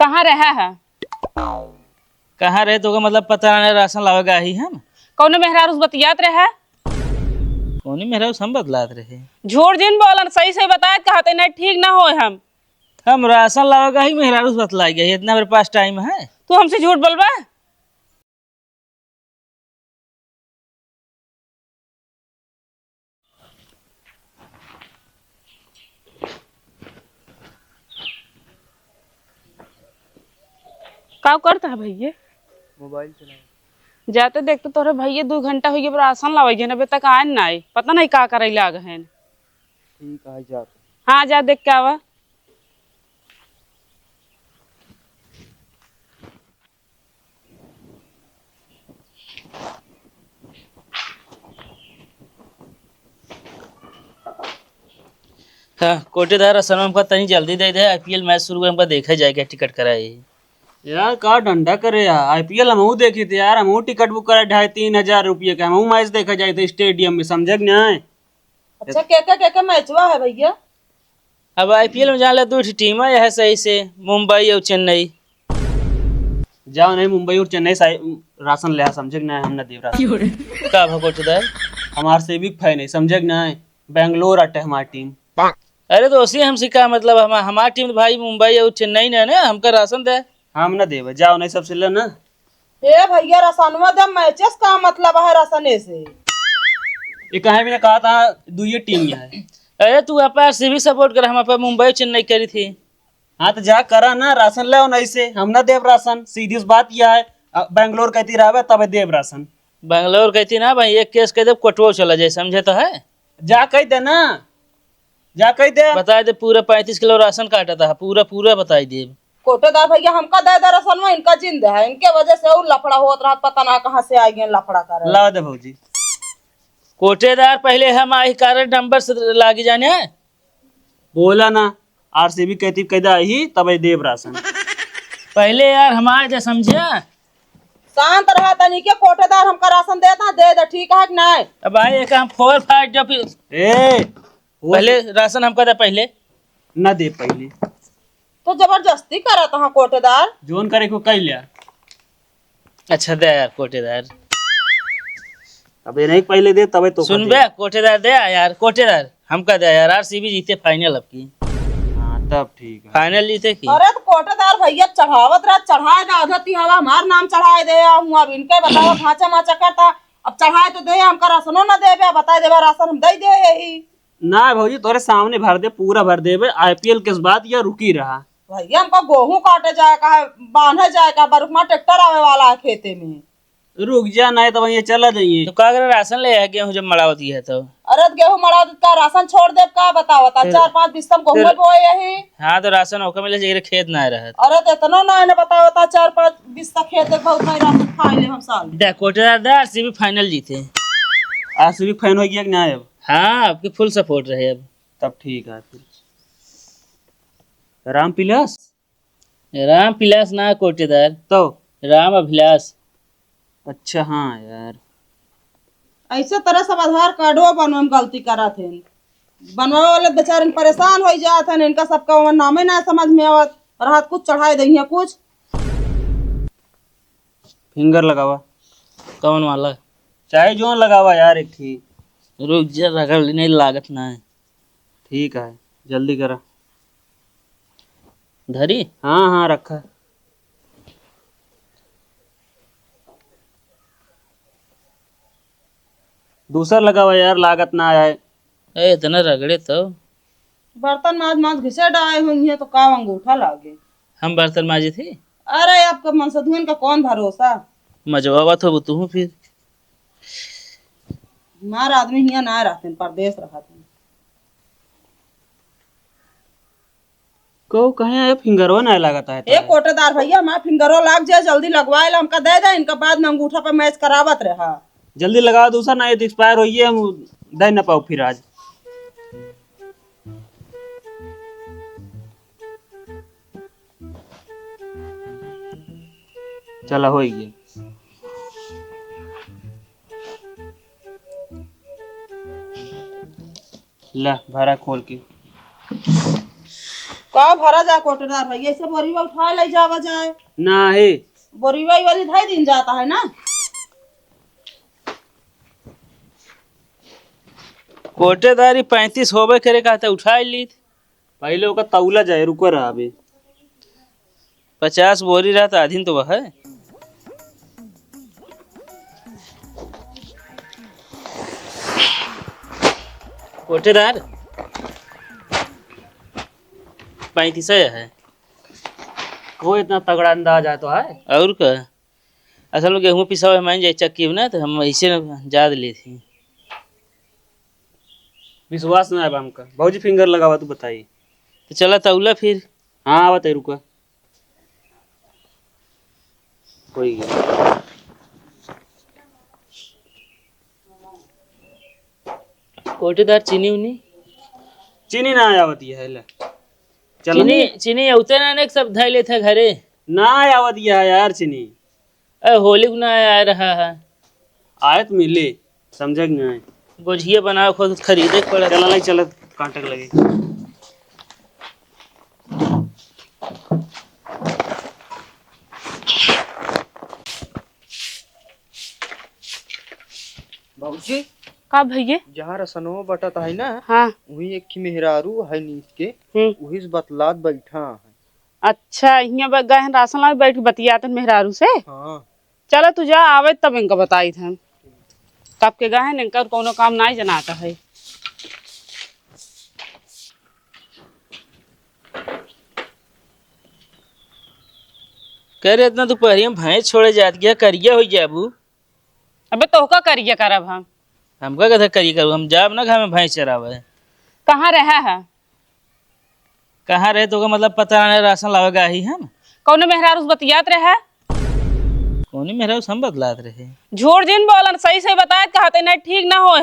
कहाँ रहा है? कहाँ रहे तो मतलब पता नहीं, राशन लावेगा ही हम। कौन मेहरारूस बतियात रहा? कौनी मेरा हम बदलात रहे। झूठ जिन बोलन, सही सही बताए कहते नहीं ठीक ना हो। हम राशन लावेगा ही मेहरारूस बतलाई गई, इतना मेरे पास टाइम है। तू हमसे झूठ बोलबा? का करता है भैया? मोबाइल चला। जाते देखते तोरे भैया 2 घंटा हो गया राशन लावे जन अभी तक आए ना। पता नहीं का करे लाग हैं। ठीक है जा। हाँ जा देख के आवा। हाँ कोटेदार राशन हमका तनी जल्दी दे दे, आईपीएल मैच शुरू हमका देखा जाएगा, टिकट कराए। यार का डंडा करे यार, आईपीएल हमहू देखी थी यार, हमहू टिकट बुक करा 2,500-3,000 रुपये का, हमहू मैच देखा जाए थे स्टेडियम में, समझे कि नहीं? अच्छा क्या मैचवा है भैया? अब आईपीएल में जान ले 2 टीम है सही से, मुंबई और चेन्नई। जाओ नहीं मुंबई और चेन्नई राशन ले, समझे कि नहीं? हम ना देव राशन का भा कोटेदार? हमार सेविक फैन है, समझे कि नहीं? बेंगलोर अटे हमारी टीम। अरे तो उसी हमसे का मतलब, हमारा टीम भाई मुंबई और चेन्नई ने ना, हमका राशन दे। हम ना देव, जाओ नहीं सबसे ले ना। ए भैया राशनवा दे, मैचेस का मतलब है राशने से? ये कहे भी ने कहा था 2 टीम है। अरे तू अपा सीबी सपोर्ट कर, हम अपा मुंबई चेन्नई करी थी। हाँ तो जा करा ना, राशन ले नहीं से हम ना देव राशन, सीधी सी बात यह है। बेंगलोर कहती रहा तब देव राशन। बैंगलोर कहती ना भाई, एक केस कह दे कोटवो चला जाए, समझे तो है। जा कह दे ना, जा कह दे। बता दे पूरा 35 किलो राशन काटा था, पूरा पूरा बताई दे। कोटेदार भैया हमका दे राशनवा, इनका जिंद है, इनके वजह से और लफड़ा होत रहा, पता ना कहाँ से आ गए लफड़ा कर। ला दे भौजी। कोटेदार पहले हम आई कारण नंबर से लागी जाने है। बोला ना, आरसीबी कहती कहदा ही तब देव राशन। पहले यार हमारे जो समझे। शांत रहा तनी के, कोटेदार हमका राशन देता दे ठीक है कि नहीं? अब भाई एक हम 4-5 जब ए पहले राशन हमका दे, पहले ना दे पहले तो जबरदस्ती करा था कोटेदार। जोन करे को कह लिया। अच्छा दे यार कोटेदार, अब ये नहीं पहले दे तब तो सुन बे कोटेदार दे यार, कोटेदार हमका दे यार, आरसीबी जीते फाइनल अब की। हाँ तब ठीक है। फाइनल जीते की। अरे तो कोटेदार भैया चढ़ावत रहा, चढ़ाए दे आधती हवा हमार नाम चढ़ाए दे। अब इनके बताओ भाचा माचा करता, अब चढ़ाए तो दे, हमका राशनो ना दे, बता दे राशन हम दे दे ही ना भौजी तोरे सामने भर दे, पूरा भर दे। आईपीएल के बाद या रुकी रहा भैया, हमका गेहूं काटे जाएगा है, बांधे जाएगा, बरुमा ट्रैक्टर आवे वाला है खेते में। रुक जा, नहीं तो वही चला जाइए। तो का अगर राशन ले आ गेहूं जब मड़ावती है तो। अरे तो गेहूं मड़ा का राशन छोड़ दे, का बताओ? 4-5 बिस्तम गेहूं बोए यही। हाँ तो राशन होकर मिले चाहिए, खेत ना रहे। अरे तो इतना ना ने बताओ, 4-5 बिस्ता खेत दे, बहुत नहीं राशन खा ले हम साल। दे कोटेदार दे, आरसीबी फाइनल जीते। आरसीबी फैन हो गया कि नहीं? अब हाँ आपकी फुल सपोर्ट रहे अब। तब ठीक है। फिर राम पिलास, राम पिलास ना कोटेदार, तो राम अभिलाष। अच्छा हाँ यार, ऐसे तरह सब आधार कार्डो बनवा में गलती करा थे, बनवावे वाले बेचारे परेशान हो जाते हैं, इनका सबका नामे ना समझ में आवत, रात कुछ चढ़ाए दही कुछ। फिंगर लगावा, कौन वाला? चाहे जो लगावा यार एक ठीक। रुक जा, रगड़ नहीं लागत ना है। ठीक है जल्दी करा। धरी हाँ हाँ रखा। दूसरा लगावा यार, लागत ना आए। ए इतना रगड़े तो। बर्तन माज घिसे डाए होंगे तो का अंगूठा लागे। हम बर्तन माजी थी। अरे आपका मनसधुन का कौन भरोसा? मजवा तो तू फिर। हमारा आदमी यहाँ ना रहते, परदेश रहते। को कहे फिंगरो ना लगाता है। एक कोटेदार भैया हमारा फिंगरो लाग जाए, जल्दी लगवाए ला, हमका दे दे, इनका बाद में अंगूठा पे मैच करावत रहा। जल्दी लगा, दूसरा ना ये एक्सपायर हो ये, हम दे ना पाओ फिर आज। चला हो गया। ला भरा खोल के। का लावा भरा जा कोटेदार भैया, ऐसे बोरीवा उठा ले जावा जाए, नहीं बोरीवा ये वाली ढाई दिन जाता है ना। कोटेदारी 35 होबे करे का तो उठा ली। पहले ओका तौला जाए, रुको रहा अभी। 50 बोरी रहा तो आधीन तो वह है। कोटेदार 35 है। को इतना तगड़ा अंदाज है तो है। और का असल में गेहूं पिसावे मान जाए चक्की में ना, तो हम ऐसे याद ली थी। विश्वास ना है हमका। भौजी फिंगर लगावा तू बताइए। तो चला तौला फिर। हाँ बताइए, रुको कोई गया। कोटेदार चीनी उनी चीनी ना आवती है ले। चलो चीनी चीनी उतने ना सब धाई ले था घरे। ना आवती है यार चीनी। होली को ना आ रहा है। आयत मिले समझ नहीं। गोझिया बनाओ खुद खरीदे पड़ा। चला नहीं चल, कांटेक्ट लगे। बाबूजी का भैया? जहाँ रसनवा बटत है ना, हाँ। वही एक खी मेहरारू है नीच के, वही से बतलात बैठा है। अच्छा यहाँ गए हैं राशन ला बैठ के बतियाते मेहरारू से। हाँ चलो तू जा आवे तब इनका बताई थे। कब के गए हैं इनका कोनो काम नहीं जनाता है। कह रहे इतना दोपहरिया में भैंस छोड़े जात गया करिया हो जाबू। अबे तो का करिए करब हम। हमका कथा करिए करू, हम जाब ना घर में भैंस चरावे। कहाँ रहा है? कहाँ रहे तो का मतलब पता नहीं, राशन लावेगा ही हम। कौन मेहरारू बतियात रहा? कौनी मेरा हम बदलात रहे। झूठ जिन बोलन, सही सही बताए कहते नहीं ठीक ना हो।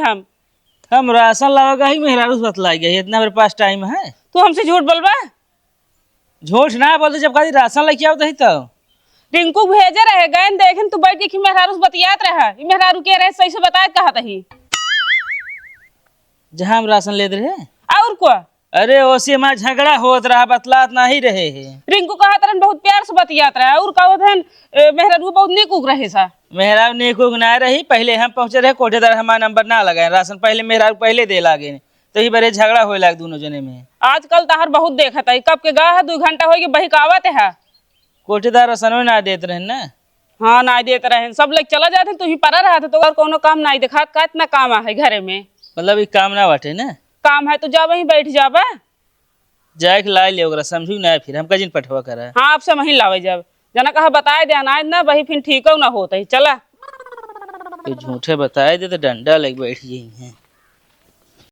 हम राशन लावेगा ही मेहरारू से बतला गया, इतना मेरे पास टाइम है। तू हमसे झूठ बोलबा? झूठ ना बोलते, जब कभी राशन लेके आओ ही तो। रिंकू भेजे रहे गए देखे तू बैठ के मेहरारू से बतियात रहा। मेहरारू के रहे सही से बताए कहत ही। जहाँ हम राशन लेते रहे और को अरे ओसे हमारा झगड़ा होत रहा, बतलात नहीं रहे है। रिंकू कहत रहन बहुत प्यार से बतियात रहा और कहत हन मेहरारू बहुत निक उग रहे सा। मेहरारू नेको ना रही, पहले हम पहुंचे रहे कोटेदार हमारा नंबर ना लगाए, राशन पहले मेहरारू पहले दे लागे, तो ही बड़े झगड़ा होए लाग दोनों जने में। आजकल तहर बहुत देखत है, कब के गा है 2 घंटा हो गए बहिकावत है। कोटेदार राशन ना देते रहे ना। हाँ ना देते रहे, सब लोग चला जाते तू ही परा रहा था तो और कोनो काम नहीं देखा। का इतना काम है घरे में? मतलब ये काम ना बाटे ना। काम है तो जा वहीं बैठ जाबा। जाए के लाई ले ओकरा, समझू ना फिर हमका जिन पठवा करा। हाँ आपसे वहीं लावे जब जना कहा बताए दे अनाज ना वही फिर ठीक ना होता ही। चला झूठे बताए दे तो डंडा लग बैठ गई है।